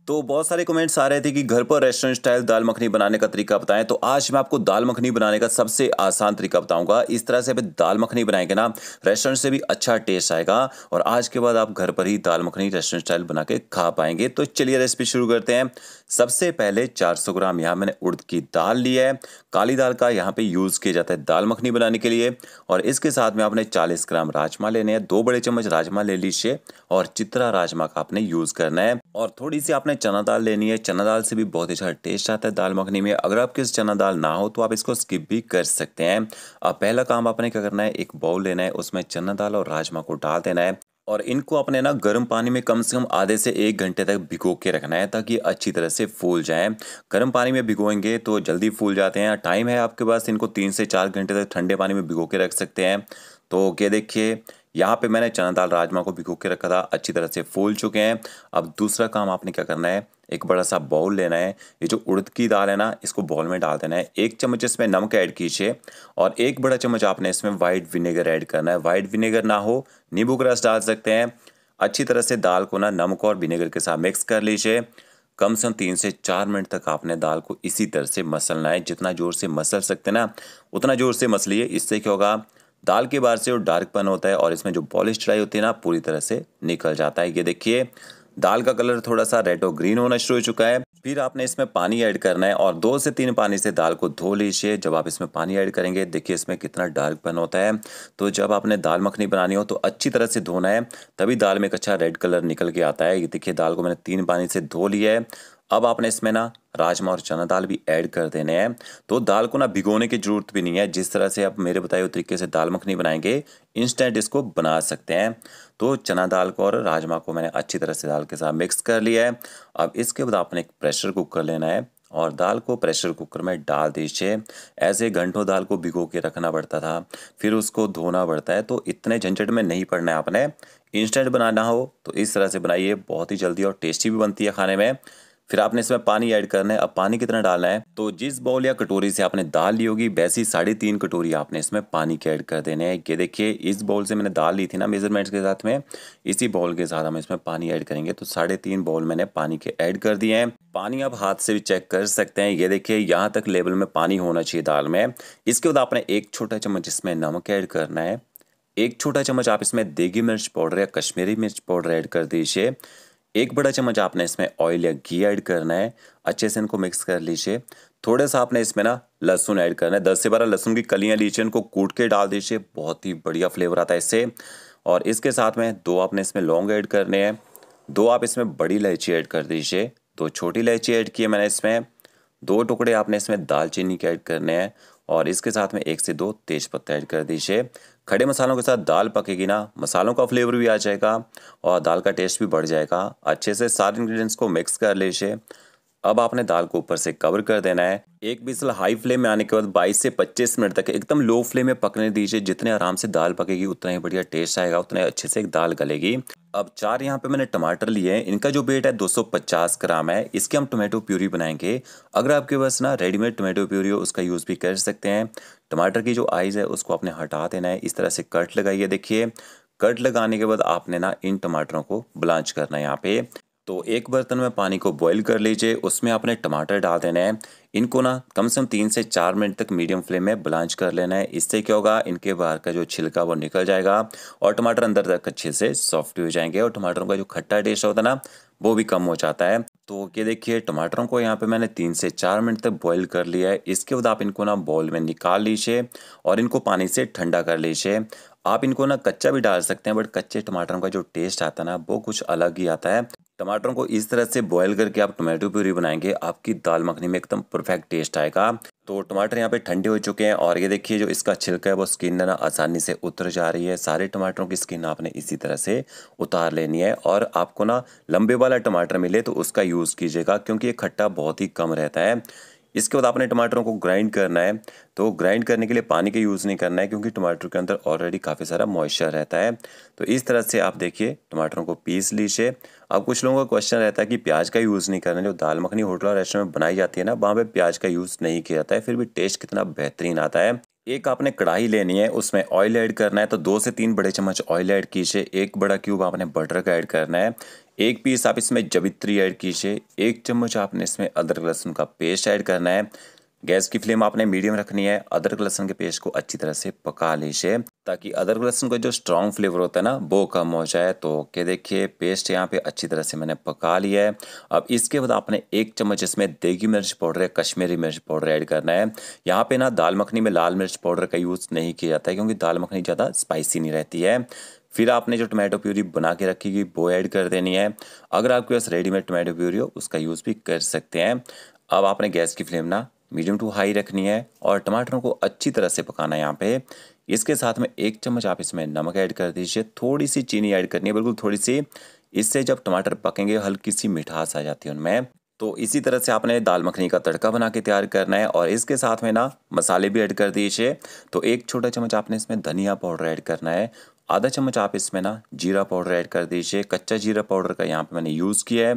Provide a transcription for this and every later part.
तो बहुत सारे कमेंट्स आ रहे थे कि घर पर रेस्टोरेंट स्टाइल दाल मखनी बनाने का तरीका बताएं। तो आज मैं आपको दाल मखनी बनाने का सबसे आसान तरीका बताऊंगा। इस तरह से आप दाल मखनी बनाएंगे ना, रेस्टोरेंट से भी अच्छा टेस्ट आएगा और आज के बाद आप घर पर ही दाल मखनी रेस्टोरेंट स्टाइल बना के खा पाएंगे। तो चलिए रेसिपी शुरू करते हैं। सबसे पहले 400 ग्राम यहाँ मैंने उड़द की दाल लिया है। काली दाल का यहाँ पे यूज़ किया जाता है दाल मखनी बनाने के लिए। और इसके साथ में आपने 40 ग्राम राजमा लेने हैं, 2 बड़े चम्मच राजमा ले लीजिए और चित्रा राजमा का आपने यूज़ करना है। और थोड़ी सी आपने चना दाल लेनी है। चना दाल से भी बहुत अच्छा टेस्ट आता है दाल मखनी में। अगर आपके पास चना दाल ना हो तो आप इसको स्किप भी कर सकते हैं। अब पहला काम आपने क्या करना है, एक बाउल लेना है, उसमें चना दाल और राजमा को डाल देना है और इनको अपने ना गर्म पानी में कम से कम आधे से 1 घंटे तक भिगो के रखना है ताकि अच्छी तरह से फूल जाएं। गर्म पानी में भिगोएंगे तो जल्दी फूल जाते हैं। टाइम है आपके पास, इनको 3 से 4 घंटे तक ठंडे पानी में भिगो के रख सकते हैं। तो ये देखिए, यहाँ पे मैंने चना दाल राजमा को भिगो के रखा था, अच्छी तरह से फूल चुके हैं। अब दूसरा काम आपने क्या करना है, एक बड़ा सा बाउल लेना है। ये जो उड़द की दाल है ना, इसको बाउल में डाल देना है। 1 चम्मच इसमें नमक ऐड कीजिए और 1 बड़ा चम्मच आपने इसमें वाइट विनेगर ऐड करना है। वाइट विनेगर ना हो, नींबू का रस डाल सकते हैं। अच्छी तरह से दाल को ना नमक और विनेगर के साथ मिक्स कर लीजिए। कम से कम 3 से 4 मिनट तक आपने दाल को इसी तरह से मसलना है। जितना ज़ोर से मसल सकते हैं ना, उतना ज़ोर से मसलिए। इससे क्या होगा, दाल के बाहर से जो डार्कपन होता है और इसमें जो पॉलिश ड्राई होती है ना, पूरी तरह से निकल जाता है। ये देखिए, दाल का कलर थोड़ा सा रेड और ग्रीन होना शुरू हो चुका है। फिर आपने इसमें पानी ऐड करना है और 2 से 3 पानी से दाल को धो लीजिए। जब आप इसमें पानी ऐड करेंगे, देखिए इसमें कितना डार्कपन होता है। तो जब आपने दाल मखनी बनानी हो तो अच्छी तरह से धोना है, तभी दाल में एक अच्छा रेड कलर निकल के आता है। ये देखिए, दाल को मैंने 3 पानी से धो लिया है। अब आपने इसमें ना राजमा और चना दाल भी ऐड कर देने हैं। तो दाल को ना भिगोने की जरूरत भी नहीं है। जिस तरह से आप मेरे बताए हुए तरीके से दाल मखनी बनाएंगे, इंस्टेंट इसको बना सकते हैं। तो चना दाल को और राजमा को मैंने अच्छी तरह से दाल के साथ मिक्स कर लिया है। अब इसके बाद आपने एक प्रेशर कुकर लेना है और दाल को प्रेशर कुकर में डाल दीजिए। ऐसे घंटों दाल को भिगो के रखना पड़ता था, फिर उसको धोना पड़ता है। तो इतने झंझट में नहीं पड़ना है आपने। इंस्टेंट बनाना हो तो इस तरह से बनाइए, बहुत ही जल्दी और टेस्टी भी बनती है खाने में। फिर आपने इसमें पानी ऐड करना है। अब पानी कितना डालना है, तो जिस बाउल या कटोरी से आपने दाल ली होगी, वैसी 3.5 कटोरी आपने इसमें पानी के ऐड कर देने हैं। ये देखिए, इस बाउल से मैंने दाल ली थी ना मेजरमेंट्स के साथ में, इसी बाउल के साथ हम इसमें पानी ऐड करेंगे। तो 3.5 बाउल मैंने पानी के ऐड कर दिए हैं। पानी आप हाथ से भी चेक कर सकते हैं। ये देखिए, यहाँ तक लेवल में पानी होना चाहिए दाल में। इसके बाद आपने 1 छोटा चम्मच इसमें नमक ऐड करना है। 1 छोटा चम्मच आप इसमें देगी मिर्च पाउडर या कश्मीरी मिर्च पाउडर ऐड कर दीजिए। 1 बड़ा चम्मच आपने इसमें ऑयल या घी ऐड करना है। अच्छे से इनको मिक्स कर लीजिए। थोड़ा सा आपने इसमें ना लहसुन ऐड करना है। 10 से 12 लहसुन की कलियां लीजिए, इनको कूट के डाल दीजिए, बहुत ही बढ़िया फ्लेवर आता है इससे। और इसके साथ में 2 आपने इसमें लौंग ऐड करने हैं। 2 आप इसमें बड़ी इलायची ऐड कर दीजिए। 2 छोटी इलायची ऐड की है मैंने इसमें। 2 टुकड़े आपने इसमें दालचीनी के ऐड करने हैं और इसके साथ में 1 से 2 तेज पत्ता ऐड कर दीजिए। खड़े मसालों के साथ दाल पकेगी ना, मसालों का फ्लेवर भी आ जाएगा और दाल का टेस्ट भी बढ़ जाएगा। अच्छे से सारे इंग्रेडिएंट्स को मिक्स कर लीजिए। अब आपने दाल को ऊपर से कवर कर देना है। एक विसल हाई फ्लेम में आने के बाद 22 से 25 मिनट तक एकदम लो फ्लेम में पकने दीजिए। जितने आराम से दाल पकेगी उतना ही बढ़िया टेस्ट आएगा, उतने अच्छे से दाल गलेगी। अब 4 यहाँ पे मैंने टमाटर लिए हैं। इनका जो वेट है 250 ग्राम है। इसके हम टोमेटो प्यूरी बनाएंगे। अगर आपके पास ना रेडीमेड टोमेटो प्यूरी हो, उसका यूज़ भी कर सकते हैं। टमाटर की जो आइज़ है उसको आपने हटा देना है। इस तरह से कट लगाइए। देखिए, कट लगाने के बाद आपने ना इन टमाटरों को ब्लांच करना है यहाँ पे। तो एक बर्तन में पानी को बॉईल कर लीजिए, उसमें आपने टमाटर डाल देना है। इनको ना कम से कम 3 से 4 मिनट तक मीडियम फ्लेम में ब्लांच कर लेना है। इससे क्या होगा, इनके बाहर का जो छिलका वो निकल जाएगा और टमाटर अंदर तक अच्छे से सॉफ्ट हो जाएंगे और टमाटरों का जो खट्टा टेस्ट होता है ना, वो भी कम हो जाता है। तो ये देखिए, टमाटरों को यहाँ पे मैंने 3 से 4 मिनट तक बॉईल कर लिया है। इसके बाद आप इनको ना बाउल में निकाल लीजिए और इनको पानी से ठंडा कर लीजिए। आप इनको ना कच्चा भी डाल सकते हैं, बट कच्चे टमाटरों का जो टेस्ट आता है ना, वो कुछ अलग ही आता है। टमाटरों को इस तरह से बॉईल करके आप टोमेटो प्यूरी बनाएंगे, आपकी दाल मखनी में एकदम परफेक्ट टेस्ट आएगा। तो टमाटर यहाँ पे ठंडे हो चुके हैं और ये देखिए, जो इसका छिलका है वो स्किन ना आसानी से उतर जा रही है। सारे टमाटरों की स्किन आपने इसी तरह से उतार लेनी है और आपको ना लंबे वाला टमाटर मिले तो उसका यूज़ कीजिएगा, क्योंकि ये खट्टा बहुत ही कम रहता है। इसके बाद आपने टमाटरों को ग्राइंड करना है। तो ग्राइंड करने के लिए पानी का यूज़ नहीं करना है, क्योंकि टमाटर के अंदर ऑलरेडी काफ़ी सारा मॉइस्चर रहता है। तो इस तरह से आप देखिए टमाटरों को पीस लीजिए। अब कुछ लोगों का क्वेश्चन रहता है कि प्याज का यूज़ नहीं करना। जो दाल मखनी होटल और रेस्टोरेंट में बनाई जाती है ना, वहाँ पे प्याज का यूज़ नहीं किया जाता है, फिर भी टेस्ट कितना बेहतरीन आता है। एक आपने कढ़ाई लेनी है, उसमें ऑयल ऐड करना है, तो 2 से 3 बड़े चम्मच ऑयल ऐड कीजिए। 1 बड़ा क्यूब आपने बटर का ऐड करना है। 1 पीस आप इसमें जवित्री ऐड कीजिए। 1 चम्मच आपने इसमें अदरक लहसुन का पेस्ट ऐड करना है। गैस की फ्लेम आपने मीडियम रखनी है। अदरक लहसुन के पेस्ट को अच्छी तरह से पका लीजिए, ताकि अदरक लहसुन का जो स्ट्रॉन्ग फ्लेवर होता है ना, वो कम हो जाए। तो के देखिए पेस्ट यहाँ पे अच्छी तरह से मैंने पका लिया है। अब इसके बाद आपने 1 चम्मच इसमें देगी मिर्च पाउडर या कश्मीरी मिर्च पाउडर ऐड करना है। यहाँ पे ना दाल मखनी में लाल मिर्च पाउडर का यूज़ नहीं किया जाता है, क्योंकि दाल मखनी ज़्यादा स्पाइसी नहीं रहती है। फिर आपने जो टमाटो प्यूरी बना के रखी थी वो ऐड कर देनी है। अगर आपके पास रेडीमेड टमाटो प्यूरी हो उसका यूज़ भी कर सकते हैं। अब आपने गैस की फ्लेम ना मीडियम टू हाई रखनी है और टमाटरों को अच्छी तरह से पकाना है यहाँ पे। इसके साथ में 1 चम्मच आप इसमें नमक ऐड कर दीजिए। थोड़ी सी चीनी ऐड करनी है, बिल्कुल थोड़ी सी। इससे जब टमाटर पकेंगे हल्की सी मिठास आ जाती है उनमें। तो इसी तरह से आपने दाल मखनी का तड़का बना के तैयार करना है और इसके साथ में ना मसाले भी ऐड कर दीजिए। तो 1 छोटा चम्मच आपने इसमें धनिया पाउडर ऐड करना है। आधा चम्मच आप इसमें ना जीरा पाउडर ऐड कर दीजिए। कच्चा जीरा पाउडर का यहाँ पे मैंने यूज़ किया है।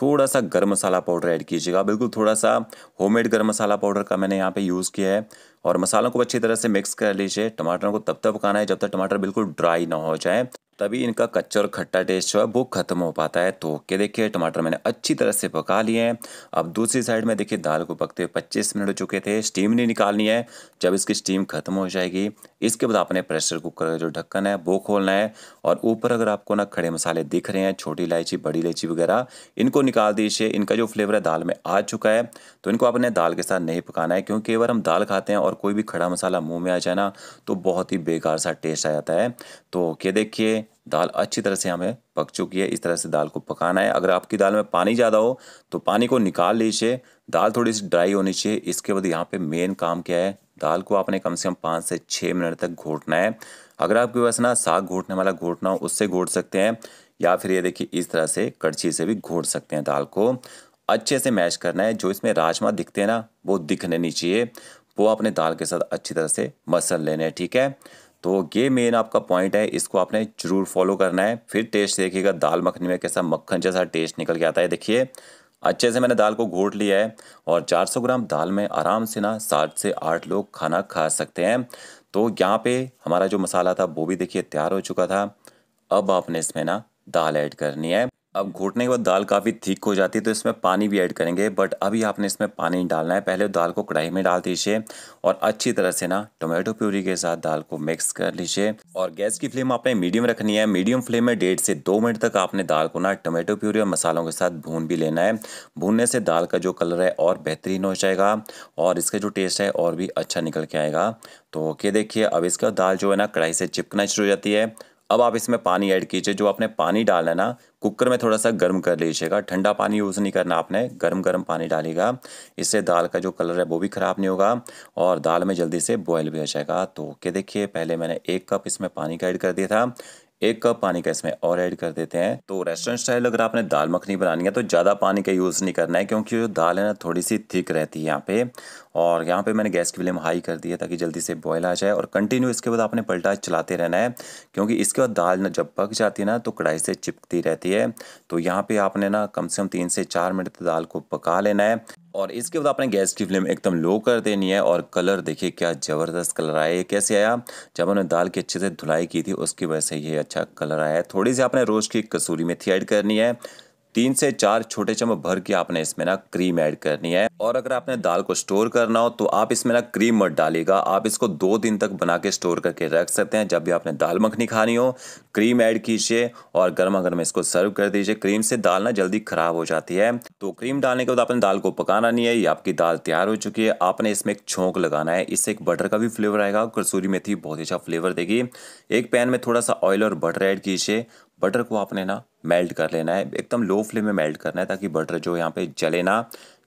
थोड़ा सा गरम मसाला पाउडर ऐड कीजिएगा, बिल्कुल थोड़ा सा होममेड गरम मसाला पाउडर का मैंने यहाँ पे यूज़ किया है। और मसालों को अच्छी तरह से मिक्स कर लीजिए। टमाटरों को तब तक पकाना है जब तक टमाटर बिल्कुल ड्राई ना हो जाए, तभी इनका कच्चा और खट्टा टेस्ट जो है वो खत्म हो पाता है। तो के देखिए टमाटर मैंने अच्छी तरह से पका लिए हैं। अब दूसरी साइड में देखिए दाल को पकते हुए 25 मिनट हो चुके थे। स्टीम नहीं निकालनी है। जब इसकी स्टीम खत्म हो जाएगी, इसके बाद आपने प्रेशर कुकर का जो ढक्कन है वो खोलना है और ऊपर अगर आपको ना खड़े मसाले दिख रहे हैं, छोटी इलायची, बड़ी इलायची वगैरह, इनको निकाल दीजिए। इनका जो फ्लेवर है दाल में आ चुका है, तो इनको आपने दाल के साथ नहीं पकाना है, क्योंकि कई बार हम दाल खाते हैं और कोई भी खड़ा मसाला मुँह में आ जाए ना, तो बहुत ही बेकार सा टेस्ट आ जाता है। तो के देखिए दाल अच्छी तरह से हमें पक चुकी है। इस तरह से दाल को पकाना है। अगर आपकी दाल में पानी ज़्यादा हो तो पानी को निकाल लीजिए। दाल थोड़ी सी ड्राई होनी चाहिए। इसके बाद यहाँ पे मेन काम क्या है, दाल को आपने कम से कम 5 से 6 मिनट तक घोटना है। अगर आपके पास ना साग घोटने वाला घोटना हो उससे घोट सकते हैं, या फिर ये देखिए इस तरह से कड़छी से भी घोट सकते हैं। दाल को अच्छे से मैश करना है। जो इसमें राजमा दिखते हैं ना, वो दिखने नहीं चाहिए। वो अपने दाल के साथ अच्छी तरह से मसल लेने हैं, ठीक है। तो ये मेन आपका पॉइंट है, इसको आपने ज़रूर फॉलो करना है। फिर टेस्ट देखिएगा दाल मखनी में कैसा मक्खन जैसा टेस्ट निकल के आता है। देखिए अच्छे से मैंने दाल को घोट लिया है और 400 ग्राम दाल में आराम से ना 7 से 8 लोग खाना खा सकते हैं। तो यहाँ पे हमारा जो मसाला था वो भी देखिए तैयार हो चुका था। अब आपने इसमें ना दाल ऐड करनी है। अब घोटने के बाद दाल काफ़ी थिक हो जाती है, तो इसमें पानी भी ऐड करेंगे, बट अभी आपने इसमें पानी नहीं डालना है। पहले दाल को कढ़ाई में डाल दीजिए और अच्छी तरह से ना टोमेटो प्यूरी के साथ दाल को मिक्स कर लीजिए। और गैस की फ्लेम आपने मीडियम रखनी है। मीडियम फ्लेम में 1.5 से 2 मिनट तक आपने दाल को ना टोमेटो प्यूरी और मसालों के साथ भून भी लेना है। भूनने से दाल का जो कलर है और बेहतरीन हो जाएगा और इसका जो टेस्ट है और भी अच्छा निकल के आएगा। तो ओके देखिए अब इसका दाल जो है ना कढ़ाई से चिपकना शुरू हो जाती है। अब आप इसमें पानी ऐड कीजिए। जो आपने पानी डालना है ना, कुकर में थोड़ा सा गर्म कर लीजिएगा। ठंडा पानी यूज़ नहीं करना आपने, गर्म गर्म पानी डालिएगा। इससे दाल का जो कलर है वो भी ख़राब नहीं होगा और दाल में जल्दी से बॉयल भी हो जाएगा। तो ओके देखिए पहले मैंने 1 कप इसमें पानी का ऐड कर दिया था। 1 कप पानी का इसमें और ऐड कर देते हैं। तो रेस्टोरेंट स्टाइल अगर आपने दाल मखनी बनानी है तो ज़्यादा पानी का यूज़ नहीं करना है, क्योंकि जो दाल है ना थोड़ी सी थिक रहती है यहाँ पे। और यहाँ पे मैंने गैस की फ्लेम हाई कर दी है ताकि जल्दी से बॉयल आ जाए। और कंटिन्यू इसके बाद आपने पलटा चलाते रहना है, क्योंकि इसके बाद दाल ना जब पक जाती है ना तो कढ़ाई से चिपकती रहती है। तो यहाँ पे आपने ना कम से कम 3 से 4 मिनट तक दाल को पका लेना है। और इसके बाद आपने गैस की फ्लेम एकदम लो कर देनी है। और कलर देखिए क्या ज़बरदस्त कलर आया। ये कैसे आया, जब हमने दाल की अच्छे से धुलाई की थी उसकी वजह से ये अच्छा कलर आया है। थोड़ी सी आपने रोस्ट की कसूरी मेथी ऐड करनी है। 3 से 4 छोटे चम्मच भर के आपने इसमें ना क्रीम ऐड करनी है। और अगर आपने दाल को स्टोर करना हो तो आप इसमें ना क्रीम मत डालिएगा। आप इसको 2 दिन तक बना के स्टोर करके रख सकते हैं। जब भी आपने दाल मखनी खानी हो क्रीम ऐड कीजिए और गर्मा गर्म इसको सर्व कर दीजिए। क्रीम से दाल ना जल्दी खराब हो जाती है। तो क्रीम डालने के बाद आपने दाल को पकाना नहीं है। ये आपकी दाल तैयार हो चुकी है। आपने इसमें एक छोंक लगाना है, इससे एक बटर का भी फ्लेवर आएगा। कसूरी मेथी बहुत ही अच्छा फ्लेवर देगी। एक पैन में थोड़ा सा ऑयल और बटर ऐड कीजिए। बटर को आपने ना मेल्ट कर लेना है, एकदम लो फ्लेम में मेल्ट करना है ताकि बटर जो यहाँ पे जले ना।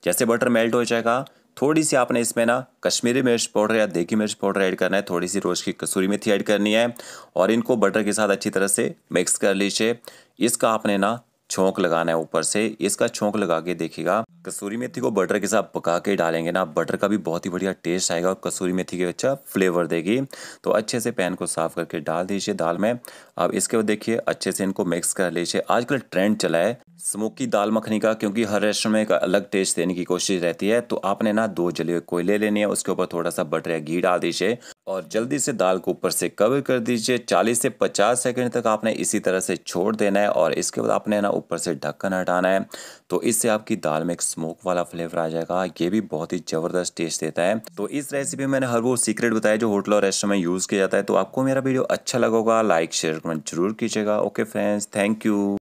जैसे बटर मेल्ट हो जाएगा थोड़ी सी आपने इसमें ना कश्मीरी मिर्च पाउडर या देगी मिर्च पाउडर ऐड करना है। थोड़ी सी रोस्ट की कसूरी मेथी ऐड करनी है और इनको बटर के साथ अच्छी तरह से मिक्स कर लीजिए। इसका आपने ना छोंक लगाना है ऊपर से। इसका छोंक लगा के देखिएगा। कसूरी मेथी को बटर के साथ पका के डालेंगे ना, बटर का भी बहुत ही बढ़िया टेस्ट आएगा और कसूरी मेथी के अच्छा फ्लेवर देगी। तो अच्छे से पैन को साफ करके डाल दीजिए दाल में। अब इसके बाद देखिए अच्छे से इनको मिक्स कर लीजिए। आजकल ट्रेंड चला है स्मोकी दाल मखनी का, क्योंकि हर रेस्टोरेंट में एक अलग टेस्ट देने की कोशिश रहती है। तो आपने ना 2 जले हुए कोयले लेने हैं, उसके ऊपर थोड़ा सा बटर या घी डाल दीजिए और जल्दी से दाल को ऊपर से कवर कर दीजिए। 40 से 50 सेकंड तक आपने इसी तरह से छोड़ देना है और इसके बाद आपने ना ऊपर से ढक्कन हटाना है। तो इससे आपकी दाल में एक स्मोक वाला फ्लेवर आ जाएगा, ये भी बहुत ही ज़बरदस्त टेस्ट देता है। तो इस रेसिपी में मैंने हर वो सीक्रेट बताया जो होटल और रेस्टोरेंट में यूज़ किया जाता है। तो आपको मेरा वीडियो अच्छा लगा होगा, लाइक शेयर कमेंट जरूर कीजिएगा। Okay friends, thank you.